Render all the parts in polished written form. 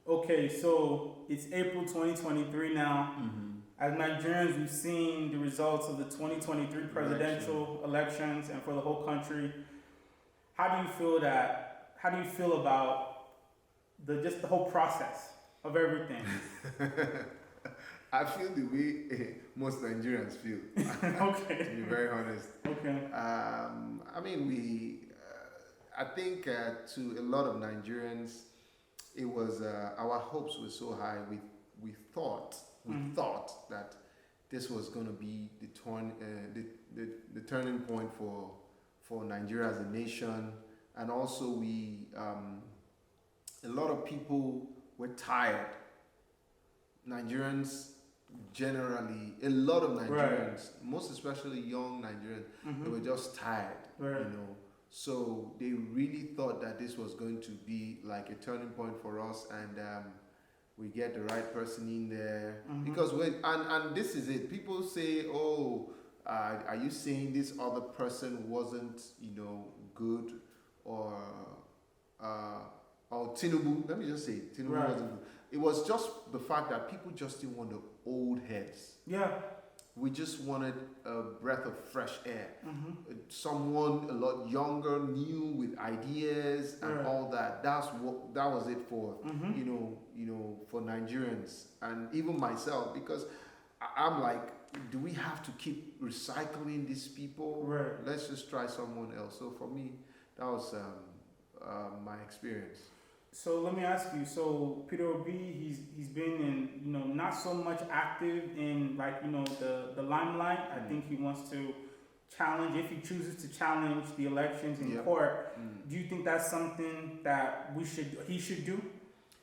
Okay, so it's April 2023 now. As Nigerians, we've seen the results of the 2023 presidential elections, and for the whole country, how do you feel about the whole process of everything? I feel the way most Nigerians feel. Okay. To be very honest. Okay. I think to a lot of Nigerians, it was our hopes were so high. We thought that this was going to be the turning point for Nigeria as a nation, and also a lot of people were tired. Nigerians generally, a lot of Nigerians, most especially young Nigerians, they were just tired, So they really thought that this was going to be like a turning point for us, and we get the right person in there. Because and this is it. People say, "Oh, are you saying this other person wasn't, good, or Tinubu?" Let me just say, Tinubu wasn't good. It was just the fact that people just didn't want the old heads. Yeah. We just wanted a breath of fresh air. Someone a lot younger, new, with ideas and all that. That was it for for Nigerians, and even myself, because I'm like, do we have to keep recycling these people? Let's just try someone else. So for me, that was my experience. So let me ask you. So Peter Obi, he's been in not so much active in the limelight. I think he wants to challenge, if he chooses to challenge the elections in court. Do you think that's something that he should do?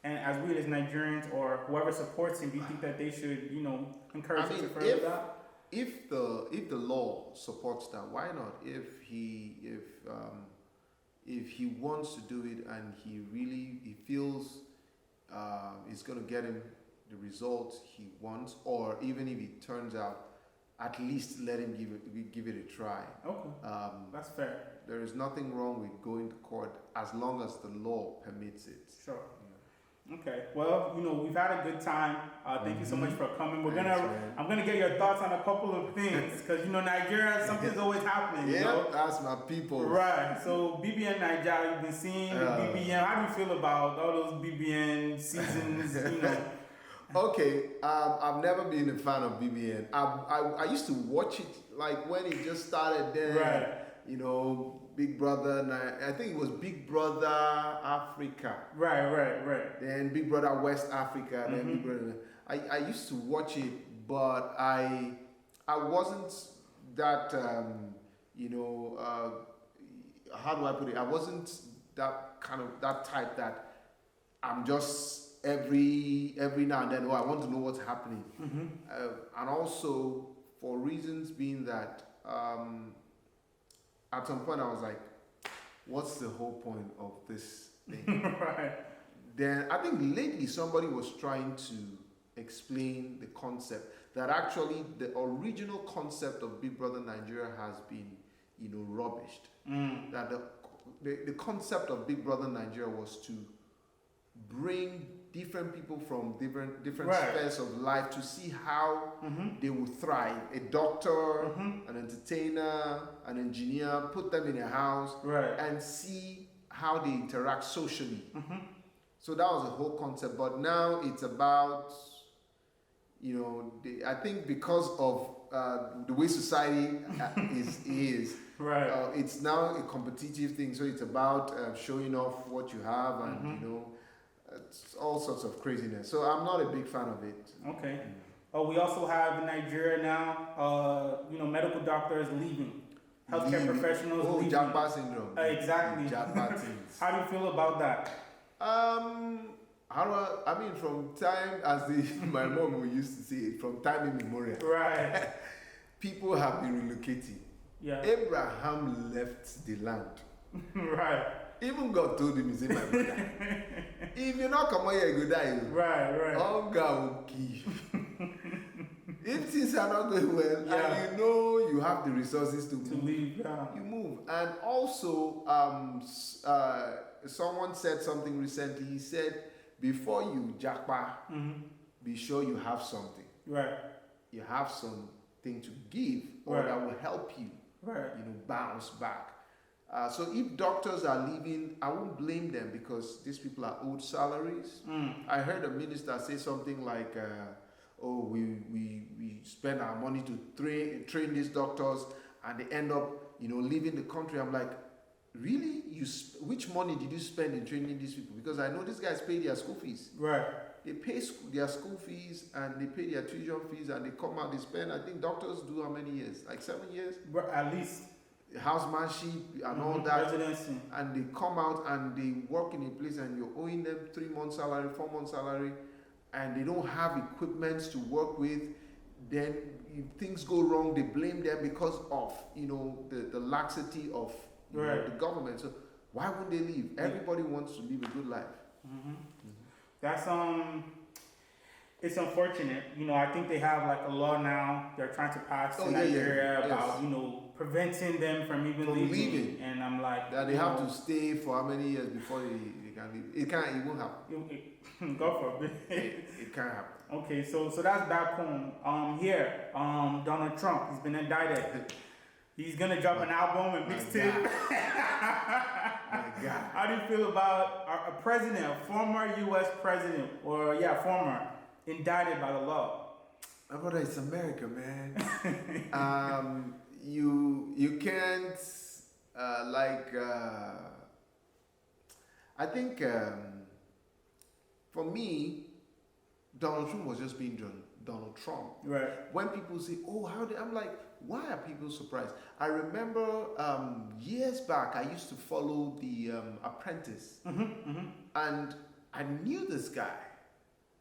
And as we as Nigerians or whoever supports him, do you think that they should encourage him to further that? If the law supports that, why not? If he wants to do it and he feels it's going to get him the results he wants, or even if it turns out, at least let him give it a try. Okay, that's fair. There is nothing wrong with going to court as long as the law permits it. Sure. Okay. Well, we've had a good time. Thank you so much for coming. I'm gonna get your thoughts on a couple of things, because Nigeria, something's always happening. That's my people. Right. So BBN Naija, you've been seeing the BBN. How do you feel about all those BBN seasons? Okay. I've never been a fan of BBN. I used to watch it like when it just started. Then Big Brother, I think it was Big Brother Africa. Right. Then Big Brother West Africa. Then Big Brother. I used to watch it, but I wasn't that how do I put it? I wasn't that type that I'm just every now and then. I want to know what's happening, and also for reasons being that. At some point, I was like, what's the whole point of this thing? Right. Then I think lately somebody was trying to explain the concept that actually the original concept of Big Brother Nigeria has been, rubbished. That the concept of Big Brother Nigeria was to bring different people from different spheres of life to see how they will thrive. A doctor, an entertainer, an engineer, put them in a house and see how they interact socially. So that was the whole concept. But now it's about, I think because of the way society is it's now a competitive thing. So it's about showing off what you have and, it's all sorts of craziness. So I'm not a big fan of it. Okay. We also have in Nigeria now, medical doctors leaving. Healthcare professionals leaving. Japa syndrome. Exactly. Japa things. How do you feel about that? From time, as my mom used to say it, from time immemorial. Right. People have been relocating. Yeah. Abraham left the land. Right. Even God told him, he said, my brother, if you not come here, you go die. Right. Hunger will kill you. If things are not going well, and you know you have the resources to leave, you move. And also, someone said something recently. He said, before you jackpot, be sure you have something. Right. You have something to give, or that will help you. Right. Bounce back. So if doctors are leaving, I won't blame them because these people are owed salaries. I heard a minister say something like, "Oh, we spend our money to train these doctors, and they end up, leaving the country." I'm like, really? Which money did you spend in training these people? Because I know these guys pay their school fees. Right. They pay their school fees and they pay their tuition fees, and they come out. They spend. I think doctors do how many years? Like 7 years. At least. Housemanship and all that, residency. And they come out and they work in a place, and you're owing them 3 months salary, 4 months salary, and they don't have equipment to work with. Then if things go wrong, they blame them because of the laxity of the government. So why would they leave? Everybody wants to live a good life. That's it's unfortunate. I think they have like a law now they're trying to pass in Nigeria about preventing them from even leaving. And I'm like, that they have to stay for how many years before they can leave. It won't happen. God forbid. It can't happen. Okay, so that's back home. Here, Donald Trump, he's been indicted. He's gonna drop an album and mixtape. My God. How do you feel about a president, a former U.S. president, former, indicted by the law? My brother, it's America, man. You can't I think for me, Donald Trump was just being Donald Trump. Right. When people say, "Oh, I'm like, why are people surprised?" I remember years back, I used to follow The Apprentice, and I knew this guy.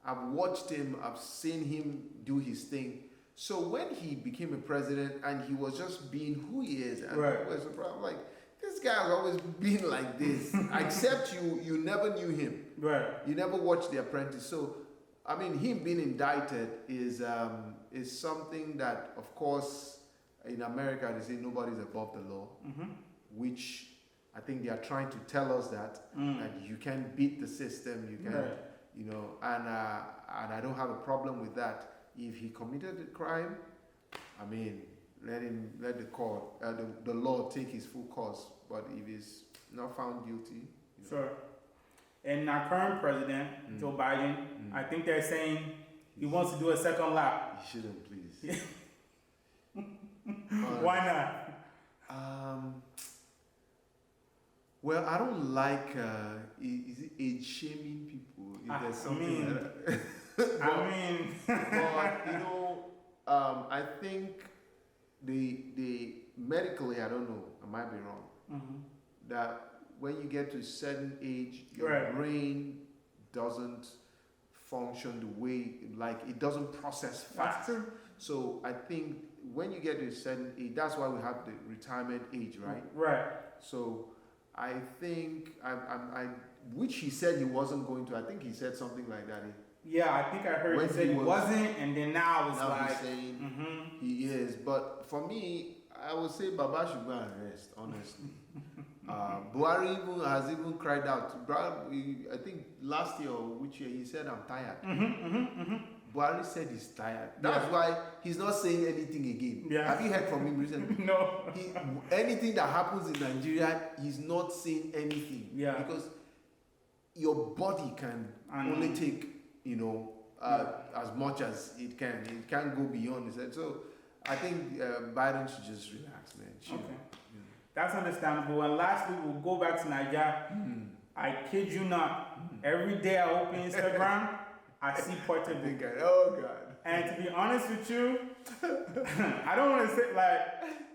I've watched him. I've seen him do his thing. So when he became a president and he was just being who he is, and I'm like, this guy has always been like this. Except you never knew him. Right. You never watched The Apprentice. So, I mean, him being indicted is something that, of course, in America they say nobody's above the law, which I think they are trying to tell us that you can beat the system. You can, and I don't have a problem with that. If he committed a crime, I mean, let the court, the law take his full course. But if he's not found guilty, sure. And our current president, Joe Biden, I think they're saying he wants to do a second lap. He shouldn't, please. Why not? Well, I don't like is it age shaming people? Is there something like that? But I think the medically, I don't know, I might be wrong, that when you get to a certain age, your brain doesn't function the way, like it doesn't process fast. That's true. So I think when you get to a certain age, that's why we have the retirement age, right? Right. So I think which he said he wasn't going to. I think he said something like that. I think I heard he said he wasn't, and then now it's like he's saying he is. But for me, I would say Baba should go and rest, honestly. Buhari has even cried out. I think last year or which year he said, "I'm tired." Buhari said he's tired. That's why he's not saying anything again. Have you heard from him recently? No. Anything that happens in Nigeria, he's not saying anything. Because your body can only take, as much as it can. It can't go beyond it. So I think Biden should just relax, man. Okay. That's understandable. And lastly, we'll go back to Nigeria. I kid you not. Every day I open Instagram, I see Portable. Oh, God. And to be honest with you, I don't want to say,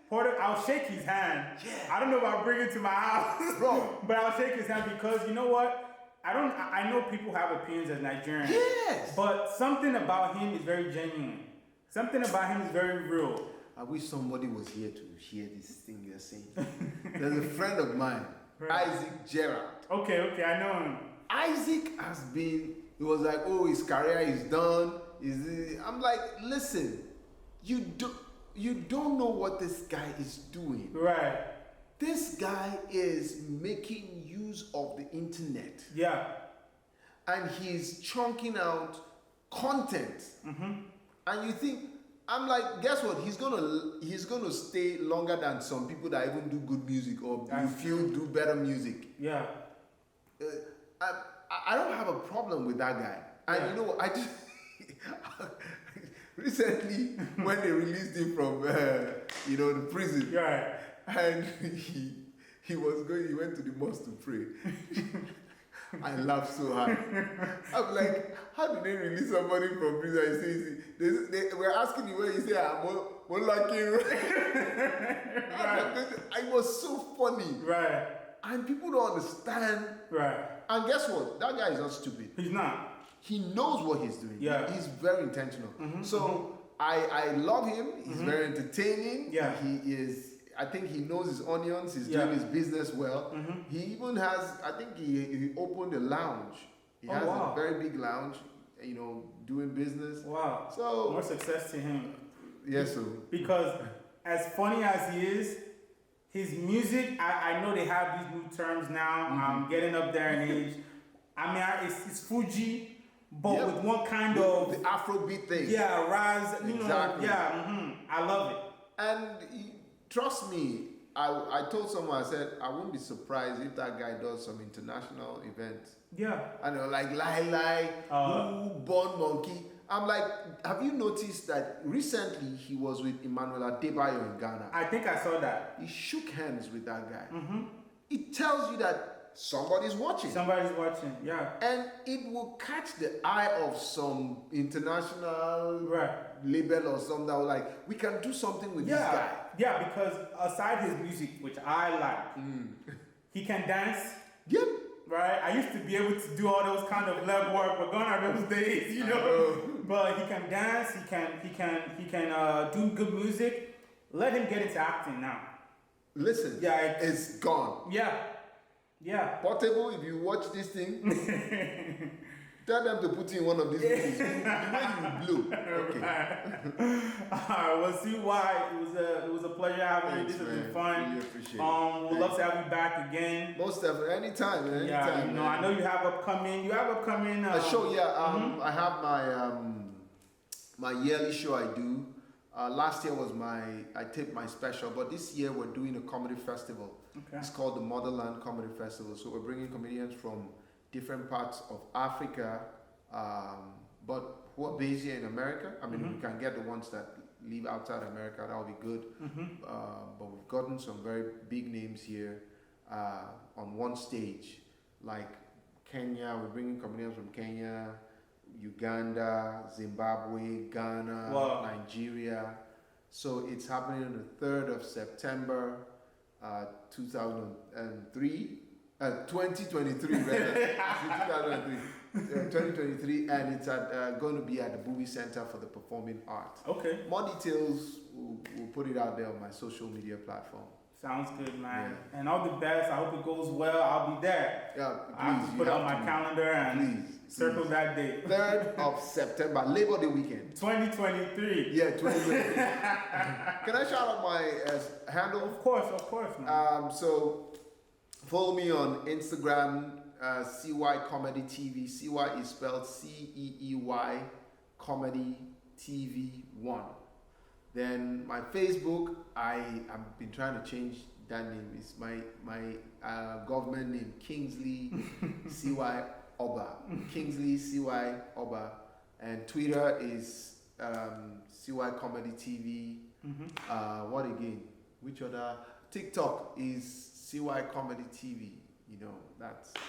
Porter, I'll shake his hand. I don't know if I'll bring it to my house, bro, but I'll shake his hand because you know what? I know people have opinions as Nigerians. Yes. But something about him is very genuine. Something about him is very real. I wish somebody was here to hear this thing you're saying. There's a friend of mine, Isaac Gerard. Okay, I know him. Isaac he was like, oh, his career is done. I'm like, listen, you don't know what this guy is doing. Right. This guy is making use of the internet. Yeah. And he's chunking out content. Mm-hmm. And you think, I'm like, guess what? He's gonna stay longer than some people that even do good music or do better music. Yeah. I don't have a problem with that guy. And you know what? I just recently when they released him from the prison, Right. and he went to the mosque to pray. I laughed so hard. I'm like, how did they release somebody from prison? They were asking me where he said, I'm lucky. Right. It was so funny. Right. And people don't understand. Right. And guess what? That guy is not stupid. He's not. He knows what he's doing. Yeah. He's very intentional. Mm-hmm. So I love him. He's very entertaining. Yeah. He is. I think he knows his onions. He's doing his business well. Mm-hmm. He even has. I think he opened a lounge. He has a very big lounge. Doing business. Wow. So more success to him. Yes, sir. Because as funny as he is, his music. I know they have these new terms now. I'm getting up there in age. I mean, it's Fuji, but with one kind of the Afrobeat thing. Yeah, Raz. Exactly. I love it. And trust me, I told someone, I said, I wouldn't be surprised if that guy does some international events. Yeah. I know, like Lai, Born Monkey. I'm like, have you noticed that recently he was with Emmanuel Adebayo in Ghana? I think I saw that. He shook hands with that guy. Mm-hmm. It tells you that somebody's watching. Somebody's watching, yeah. And it will catch the eye of some international label or something that will like, we can do something with this guy. Yeah, because aside his music, which I like, he can dance. Yep. Right? I used to be able to do all those kind of leg work, but gone are those days, But he can dance, he can do good music. Let him get into acting now. Listen, it's gone. Yeah. Portable, if you watch this thing, tell them to put in one of these movies. The way you blew. Okay. Alright, we'll see why. It was a pleasure having you. This has been fun. Really appreciate it. We'd love to have you back again. Most definitely, anytime, man. Yeah, Anytime, I know you have upcoming. A show, I have my yearly show I do. Last year was I taped my special, but this year we're doing a comedy festival. Okay. It's called the Motherland Comedy Festival. So we're bringing comedians from different parts of Africa, but who are based here in America. I mean, we can get the ones that live outside America, that would be good. But we've gotten some very big names here on one stage, like Kenya. We're bringing comedians from Kenya, Uganda, Zimbabwe, Ghana, Nigeria. So it's happening on the 3rd of September, 2023, rather. 2023, and it's going to be at the Bowie Center for the Performing Arts. Okay. More details, we'll put it out there on my social media platform. Sounds good, man. Yeah. And all the best. I hope it goes well. I'll be there. Yeah, please. I have to put on my calendar and circle that date. 3rd of September, Labor Day weekend. 2023. Yeah, 2023. Can I shout out my handle? Of course, man. So follow me on Instagram, CY Comedy TV. CY is spelled CEEY Comedy TV 1. Then my Facebook, I've been trying to change that name. It's my government name, Kingsley CY Oba. Kingsley CY Oba. And Twitter is CY Comedy TV. What again? Which other? TikTok is CY Comedy TV. That's it.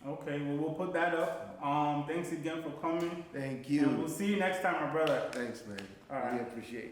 Okay, well, we'll put that up. Thanks again for coming. Thank you. And we'll see you next time, my brother. Thanks, man. All right. Really appreciate it.